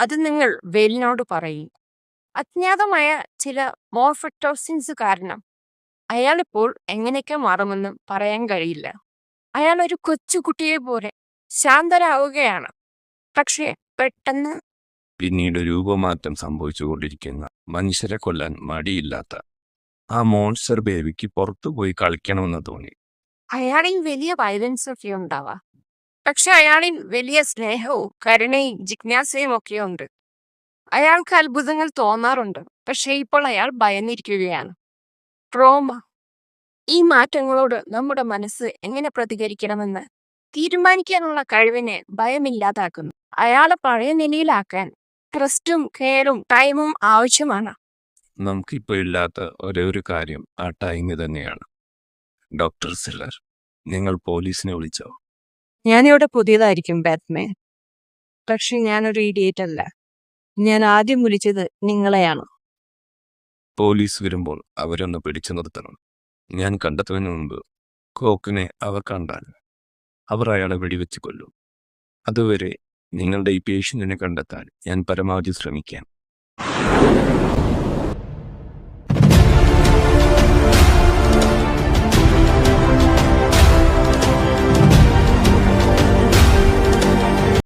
അത് നിങ്ങൾ വെയിലിനോട് പറയും. അജ്ഞാതമായ ചില മോർഫറ്റോസിൻസ് കാരണം അയാളിപ്പോൾ എങ്ങനെയൊക്കെ മാറുമെന്ന് പറയാൻ കഴിയില്ല. അയാൾ ഒരു കൊച്ചുകുട്ടിയെ പോലെ ശാന്തരാവുകയാണ്. പക്ഷേ പെട്ടെന്ന് പിന്നീട് രൂപമാറ്റം സംഭവിച്ചുകൊണ്ടിരിക്കുന്ന മനുഷ്യരെ കൊല്ലാൻ മടിയില്ലാത്ത ആ മോൺസ്റ്റർ ബേബിക്ക് പുറത്തുപോയി കളിക്കണമെന്ന് തോന്നി. അയാളിൽ വലിയ വയലൻസ് ഒക്കെ ഉണ്ടാവാം. പക്ഷെ അയാളിൽ വലിയ സ്നേഹവും കരുണയും ജിജ്ഞാസയും ഒക്കെ ഉണ്ട്. അയാൾക്ക് അത്ഭുതങ്ങൾ തോന്നാറുണ്ട്. പക്ഷേ ഇപ്പോൾ അയാൾ ഭയന്നിരിക്കുകയാണ്. ട്രോമ ഈ മാറ്റങ്ങളോട് നമ്മുടെ മനസ്സ് എങ്ങനെ പ്രതികരിക്കണമെന്ന് തീരുമാനിക്കാനുള്ള കഴിവിനെ ഭയമില്ലാതാക്കുന്നു. അയാളെ പഴയ നിലയിലാക്കാൻ ട്രസ്റ്റും കെയറും ടൈമും ആവശ്യമാണ്. നമുക്കിപ്പോൾ ഇല്ലാത്ത ഒരേ ഒരു കാര്യം ആ ടൈം തന്നെയാണ്. ഡോക്ടർ സില്ലർ, നിങ്ങൾ പോലീസിനെ വിളിച്ചോ? ഞാനിവിടെ പുതിയതായിരിക്കും ബാറ്റ്മാൻ. പക്ഷെ ഞാനൊരു ഇഡിയറ്റ് അല്ല. ഞാൻ ആദ്യം വിളിച്ചത് നിങ്ങളെയാണ്. പോലീസ് വരുമ്പോൾ അവരൊന്ന് പിടിച്ചു നിർത്തണം. ഞാൻ കണ്ടെത്തുന്നതിന് മുമ്പ് കോക്കിനെ അവർ കണ്ടാൽ അവർ അയാളെ വെടിവെച്ച് കൊല്ലും. അതുവരെ നിങ്ങളുടെ ഈ പേഷ്യന്റിനെ കണ്ടെത്താൻ ഞാൻ പരമാവധി ശ്രമിക്കാം.